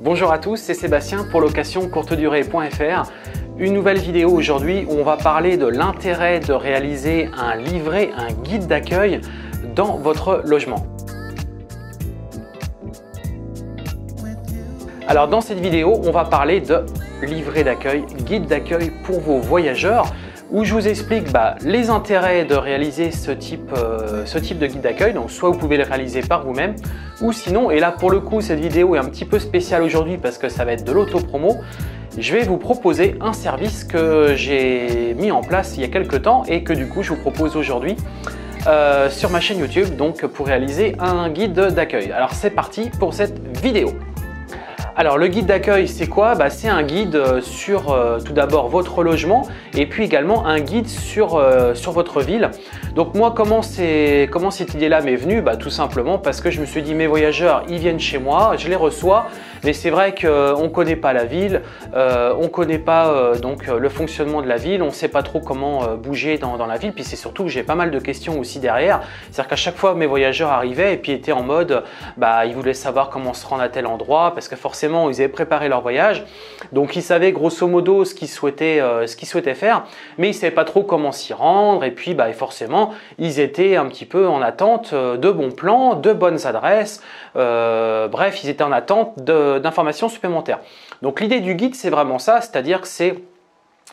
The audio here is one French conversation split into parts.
Bonjour à tous, c'est Sébastien pour location-courte-durée.fr. Une nouvelle vidéo aujourd'hui où on va parler de l'intérêt de réaliser un livret, un guide d'accueil dans votre logement. Alors dans cette vidéo, on va parler de livret d'accueil, guide d'accueil pour vos voyageurs, où je vous explique les intérêts de réaliser ce type de guide d'accueil. Donc soit vous pouvez le réaliser par vous-même, ou sinon, et là pour le coup cette vidéo est un petit peu spéciale aujourd'hui parce que ça va être de l'auto-promo, je vais vous proposer un service que j'ai mis en place il y a quelques temps et que du coup je vous propose aujourd'hui sur ma chaîne YouTube, donc pour réaliser un guide d'accueil. Alors c'est parti pour cette vidéo. Alors le guide d'accueil c'est quoi? C'est un guide sur tout d'abord votre logement et puis également un guide sur votre ville. Donc moi comment cette idée-là m'est venue? Tout simplement parce que je me suis dit mes voyageurs ils viennent chez moi, je les reçois, mais c'est vrai qu'on ne connaît pas la ville, on ne connaît pas le fonctionnement de la ville, on ne sait pas trop comment bouger dans la ville, puis c'est surtout que j'ai pas mal de questions aussi derrière. C'est-à-dire qu'à chaque fois mes voyageurs arrivaient et puis étaient en mode ils voulaient savoir comment se rendre à tel endroit parce que forcément ils avaient préparé leur voyage, donc ils savaient grosso modo ce qu'ils souhaitaient faire, mais ils ne savaient pas trop comment s'y rendre et puis forcément ils étaient un petit peu en attente de bons plans, de bonnes adresses, bref ils étaient en attente d'informations supplémentaires. Donc l'idée du guide c'est vraiment ça, c'est-à-dire que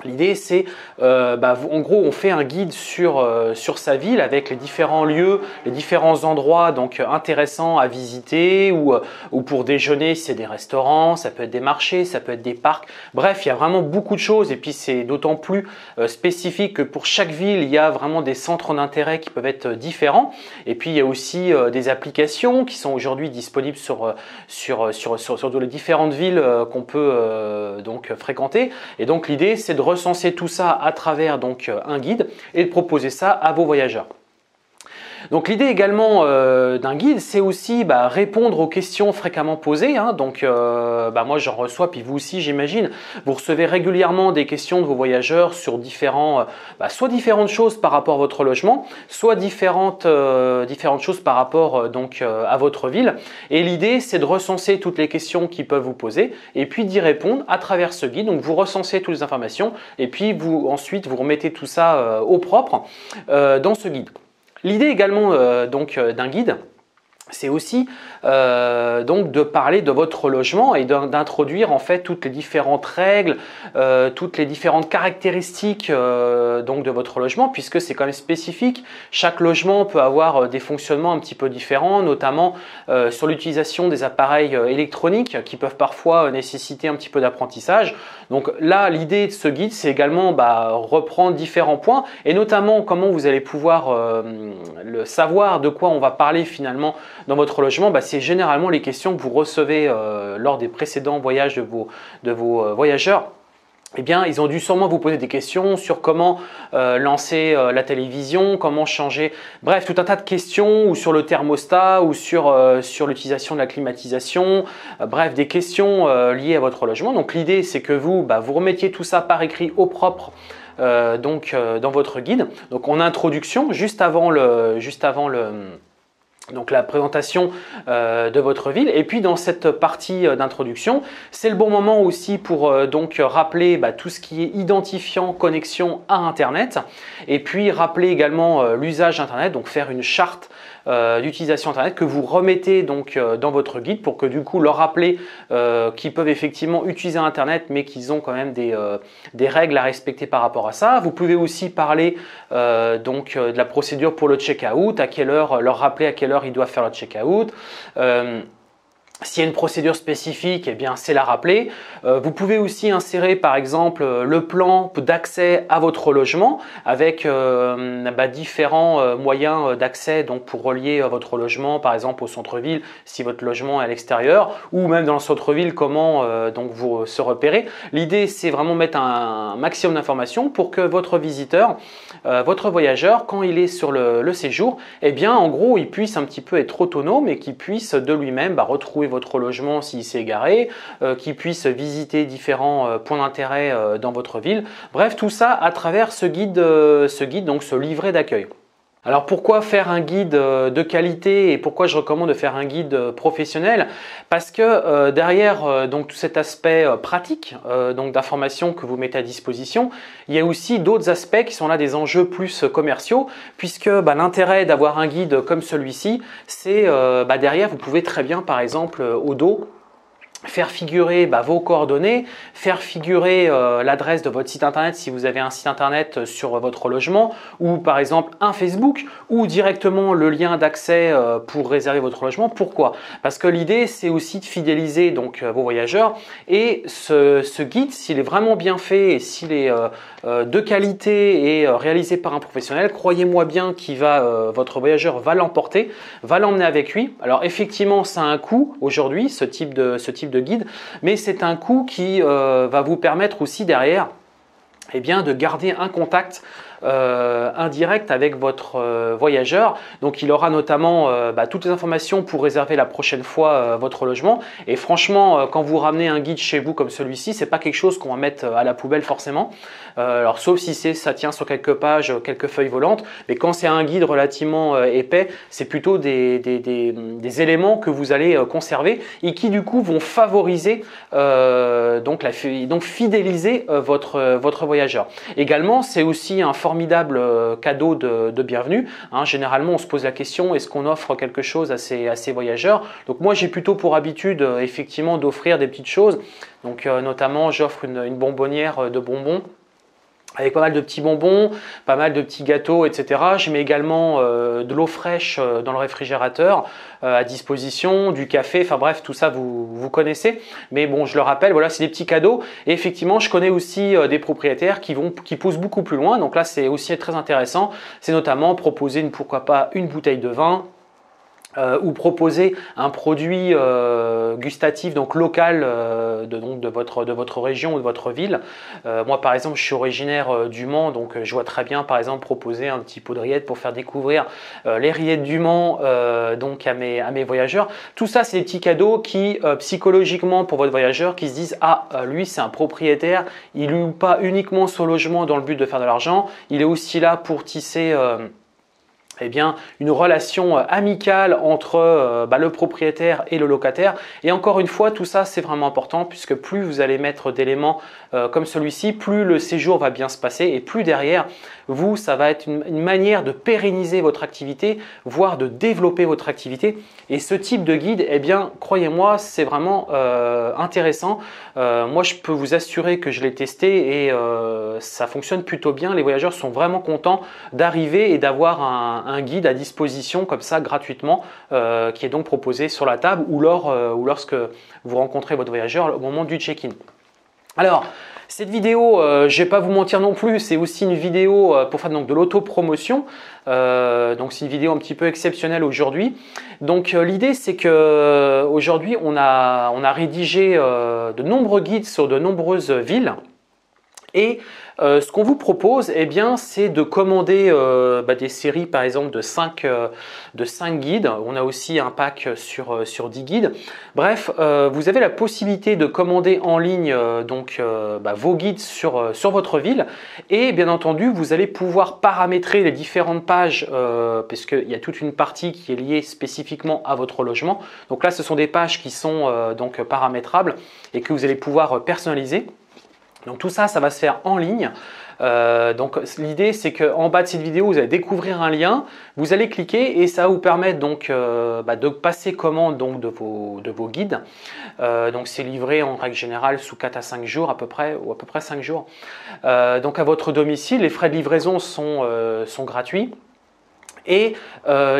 l'idée c'est, en gros on fait un guide sur sa ville avec les différents lieux, les différents endroits donc intéressants à visiter ou pour déjeuner si c'est des restaurants, ça peut être des marchés, ça peut être des parcs. Bref, il y a vraiment beaucoup de choses et puis c'est d'autant plus spécifique que pour chaque ville il y a vraiment des centres d'intérêt qui peuvent être différents. Et puis il y a aussi des applications qui sont aujourd'hui disponibles sur les différentes villes qu'on peut fréquenter. Et donc l'idée c'est de recenser tout ça à travers un guide et de proposer ça à vos voyageurs. Donc l'idée également d'un guide, c'est aussi répondre aux questions fréquemment posées. Moi j'en reçois, puis vous aussi j'imagine, vous recevez régulièrement des questions de vos voyageurs sur soit différentes choses par rapport à votre logement, soit différentes choses par rapport à votre ville. Et l'idée c'est de recenser toutes les questions qu'ils peuvent vous poser et puis d'y répondre à travers ce guide. Donc vous recensez toutes les informations et puis ensuite vous remettez tout ça au propre dans ce guide. L'idée également d'un guide, c'est aussi de parler de votre logement et d'introduire en fait toutes les différentes règles, toutes les différentes caractéristiques de votre logement, puisque c'est quand même spécifique. Chaque logement peut avoir des fonctionnements un petit peu différents, notamment sur l'utilisation des appareils électroniques qui peuvent parfois nécessiter un petit peu d'apprentissage. Donc là, l'idée de ce guide, c'est également reprendre différents points et notamment comment vous allez pouvoir savoir de quoi on va parler finalement dans votre logement. C'est généralement les questions que vous recevez lors des précédents voyages de vos voyageurs. Eh bien, ils ont dû sûrement vous poser des questions sur comment lancer la télévision, comment changer, bref, tout un tas de questions, ou sur le thermostat, ou sur l'utilisation de la climatisation, bref, des questions liées à votre logement. Donc l'idée, c'est que vous remettiez tout ça par écrit au propre dans votre guide. Donc en introduction, juste avant la présentation de votre ville. Et puis dans cette partie d'introduction, c'est le bon moment aussi pour rappeler tout ce qui est identifiant, connexion à Internet, et puis rappeler également l'usage d'Internet, donc faire une charte d'utilisation Internet que vous remettez dans votre guide pour que du coup leur rappeler qu'ils peuvent effectivement utiliser Internet mais qu'ils ont quand même des règles à respecter par rapport à ça. Vous pouvez aussi parler de la procédure pour le check-out, à quelle heure, leur rappeler à quelle heure ils doivent faire le check-out. S'il y a une procédure spécifique, c'est la rappeler. Vous pouvez aussi insérer par exemple le plan d'accès à votre logement avec différents moyens d'accès pour relier votre logement par exemple au centre-ville si votre logement est à l'extérieur, ou même dans le centre-ville comment vous se repérer. L'idée c'est vraiment mettre un maximum d'informations pour que votre visiteur, votre voyageur, quand il est sur le séjour, en gros il puisse un petit peu être autonome et qu'il puisse de lui-même retrouver votre logement s'il s'est égaré, qui puisse visiter différents points d'intérêt dans votre ville. Bref, tout ça à travers ce guide, donc ce livret d'accueil. Alors pourquoi faire un guide de qualité et pourquoi je recommande de faire un guide professionnel? Parce que derrière donc tout cet aspect pratique donc d'information que vous mettez à disposition, il y a aussi d'autres aspects qui sont là des enjeux plus commerciaux, puisque l'intérêt d'avoir un guide comme celui-ci, c'est derrière vous pouvez très bien par exemple au dos faire figurer vos coordonnées, faire figurer l'adresse de votre site internet si vous avez un site internet sur votre logement, ou par exemple un Facebook, ou directement le lien d'accès pour réserver votre logement. Pourquoi? Parce que l'idée c'est aussi de fidéliser donc vos voyageurs, et ce guide, s'il est vraiment bien fait et s'il est de qualité et réalisé par un professionnel, croyez-moi bien votre voyageur va l'emporter, va l'emmener avec lui. Alors effectivement ça a un coût aujourd'hui, ce type de guide, mais c'est un coût qui va vous permettre aussi derrière de garder un contact indirect avec votre voyageur. Donc il aura notamment toutes les informations pour réserver la prochaine fois votre logement. Et franchement, quand vous ramenez un guide chez vous comme celui-ci, c'est pas quelque chose qu'on va mettre à la poubelle forcément. Alors sauf si ça tient sur quelques pages, quelques feuilles volantes. Mais quand c'est un guide relativement épais, c'est plutôt des éléments que vous allez conserver et qui du coup vont favoriser donc fidéliser votre voyageur. Également, c'est aussi un formidable cadeau de bienvenue. Généralement, on se pose la question, est-ce qu'on offre quelque chose à ces voyageurs? Donc moi, j'ai plutôt pour habitude effectivement d'offrir des petites choses. Donc notamment, j'offre une bonbonnière de bonbons avec pas mal de petits bonbons, pas mal de petits gâteaux, etc. Je mets également de l'eau fraîche dans le réfrigérateur à disposition, du café, enfin bref, tout ça vous connaissez. Mais bon, je le rappelle, voilà, c'est des petits cadeaux. Et effectivement, je connais aussi des propriétaires qui poussent beaucoup plus loin. Donc là, c'est aussi très intéressant. C'est notamment proposer pourquoi pas une bouteille de vin, ou proposer un produit gustatif donc local de votre région ou de votre ville. Moi par exemple je suis originaire du Mans, donc je vois très bien par exemple proposer un petit pot de rillettes pour faire découvrir les rillettes du Mans donc à mes voyageurs. Tout ça c'est des petits cadeaux qui psychologiquement pour votre voyageur qui se disent lui c'est un propriétaire, il loue pas uniquement son logement dans le but de faire de l'argent, il est aussi là pour tisser une relation amicale entre le propriétaire et le locataire. Et encore une fois, tout ça c'est vraiment important puisque plus vous allez mettre d'éléments comme celui-ci, plus le séjour va bien se passer et plus derrière vous, ça va être une manière de pérenniser votre activité, voire de développer votre activité. Et ce type de guide, croyez-moi, c'est vraiment intéressant. Moi, je peux vous assurer que je l'ai testé et ça fonctionne plutôt bien. Les voyageurs sont vraiment contents d'arriver et d'avoir un guide à disposition comme ça gratuitement qui est donc proposé sur la table ou lorsque vous rencontrez votre voyageur au moment du check-in. Alors, cette vidéo, je ne vais pas vous mentir non plus, c'est aussi une vidéo pour faire donc de l'autopromotion. Donc c'est une vidéo un petit peu exceptionnelle aujourd'hui. Donc l'idée c'est que aujourd'hui on a rédigé de nombreux guides sur de nombreuses villes. Et ce qu'on vous propose, c'est de commander des séries par exemple de 5 guides. On a aussi un pack sur 10 guides. Bref, vous avez la possibilité de commander en ligne vos guides sur votre ville. Et bien entendu, vous allez pouvoir paramétrer les différentes pages parce qu'il y a toute une partie qui est liée spécifiquement à votre logement. Donc là, ce sont des pages qui sont paramétrables et que vous allez pouvoir personnaliser. Donc tout ça, ça va se faire en ligne. Donc l'idée c'est qu'en bas de cette vidéo, vous allez découvrir un lien, vous allez cliquer et ça va vous permettre donc de passer commande donc de vos guides. Donc c'est livré en règle générale sous 4 à 5 jours à peu près, ou à peu près 5 jours. Donc à votre domicile, les frais de livraison sont gratuits. Et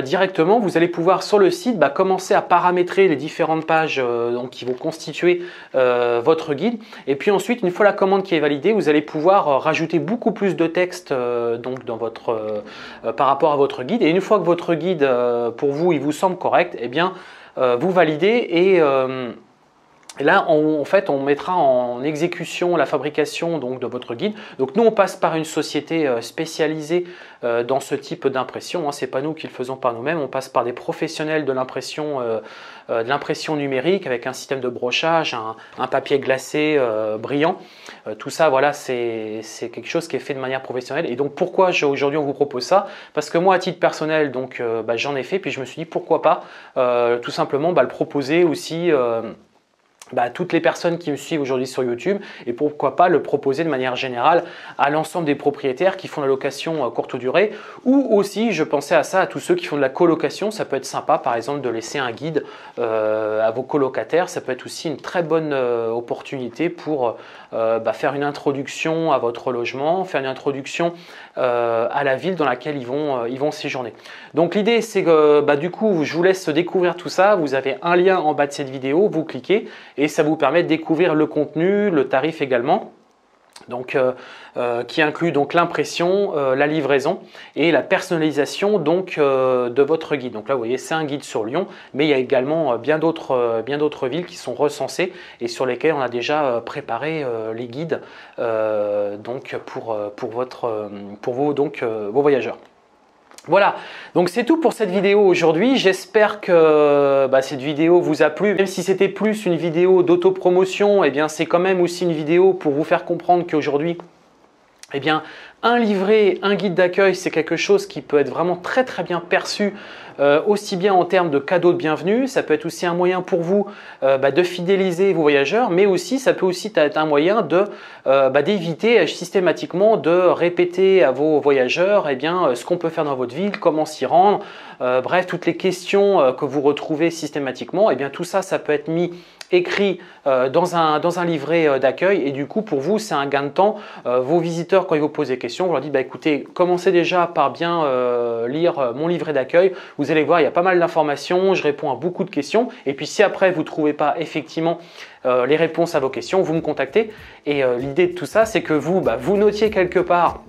directement, vous allez pouvoir sur le site commencer à paramétrer les différentes pages qui vont constituer votre guide. Et puis ensuite, une fois la commande qui est validée, vous allez pouvoir rajouter beaucoup plus de texte par rapport à votre guide. Et une fois que votre guide, pour vous, il vous semble correct, vous validez Et là, en fait, on mettra en exécution la fabrication donc, de votre guide. Donc nous, on passe par une société spécialisée dans ce type d'impression. Ce n'est pas nous qui le faisons par nous-mêmes. On passe par des professionnels de l'impression numérique avec un système de brochage, un papier glacé brillant. Tout ça, voilà, c'est quelque chose qui est fait de manière professionnelle. Et donc, pourquoi aujourd'hui on vous propose ça? Parce que moi, à titre personnel, donc j'en ai fait. Puis je me suis dit, pourquoi pas tout simplement le proposer aussi toutes les personnes qui me suivent aujourd'hui sur YouTube, et pourquoi pas le proposer de manière générale à l'ensemble des propriétaires qui font la location courte durée, ou aussi je pensais à ça à tous ceux qui font de la colocation. Ça peut être sympa par exemple de laisser un guide à vos colocataires. Ça peut être aussi une très bonne opportunité pour faire une introduction à votre logement, faire une introduction à la ville dans laquelle ils vont séjourner. Donc l'idée c'est que du coup je vous laisse découvrir tout ça. Vous avez un lien en bas de cette vidéo, vous cliquez et ça vous permet de découvrir le contenu, le tarif également. Donc, qui inclut donc l'impression, la livraison et la personnalisation donc, de votre guide. Donc là, vous voyez, c'est un guide sur Lyon, mais il y a également bien d'autres villes qui sont recensées et sur lesquelles on a déjà préparé les guides donc pour vos voyageurs. Voilà, donc c'est tout pour cette vidéo aujourd'hui. J'espère que cette vidéo vous a plu. Même si c'était plus une vidéo d'autopromotion, eh bien c'est quand même aussi une vidéo pour vous faire comprendre qu'aujourd'hui, eh bien, un livret, un guide d'accueil, c'est quelque chose qui peut être vraiment très très bien perçu, aussi bien en termes de cadeaux de bienvenue. Ça peut être aussi un moyen pour vous de fidéliser vos voyageurs, mais aussi ça peut aussi être un moyen d'éviter systématiquement de répéter à vos voyageurs ce qu'on peut faire dans votre ville, comment s'y rendre, bref, toutes les questions que vous retrouvez systématiquement. Eh bien, tout ça, ça peut être mis écrit dans un livret d'accueil, et du coup pour vous c'est un gain de temps. Vos visiteurs, quand ils vous posent des questions, vous leur dites écoutez, commencez déjà par bien lire mon livret d'accueil. Vous allez voir, il y a pas mal d'informations, je réponds à beaucoup de questions, et puis si après vous ne trouvez pas effectivement les réponses à vos questions, vous me contactez. Et l'idée de tout ça, c'est que vous notiez quelque part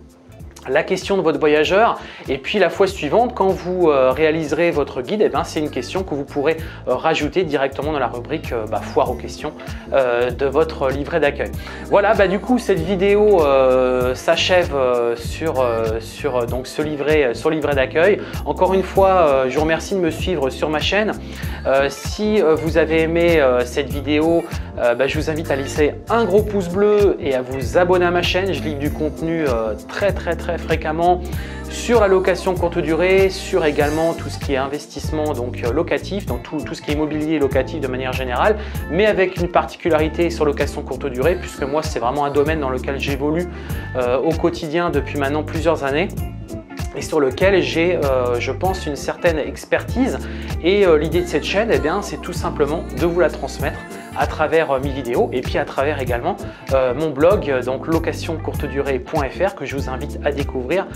la question de votre voyageur, et puis la fois suivante, quand vous réaliserez votre guide, c'est une question que vous pourrez rajouter directement dans la rubrique foire aux questions de votre livret d'accueil. Voilà, du coup cette vidéo s'achève sur ce livret d'accueil. Encore une fois, je vous remercie de me suivre sur ma chaîne. Si vous avez aimé cette vidéo, je vous invite à laisser un gros pouce bleu et à vous abonner à ma chaîne. Je livre du contenu très fréquemment sur la location courte durée, sur également tout ce qui est investissement locatif, donc tout ce qui est immobilier locatif de manière générale, mais avec une particularité sur location courte durée, puisque moi c'est vraiment un domaine dans lequel j'évolue au quotidien depuis maintenant plusieurs années, et sur lequel j'ai, je pense, une certaine expertise. Et l'idée de cette chaîne, c'est tout simplement de vous la transmettre à travers mes vidéos, et puis à travers également mon blog, donc locationcourtedurée.fr, que je vous invite à découvrir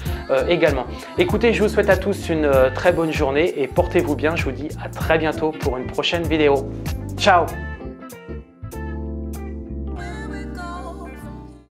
également. Écoutez, je vous souhaite à tous une très bonne journée et portez-vous bien. Je vous dis à très bientôt pour une prochaine vidéo. Ciao!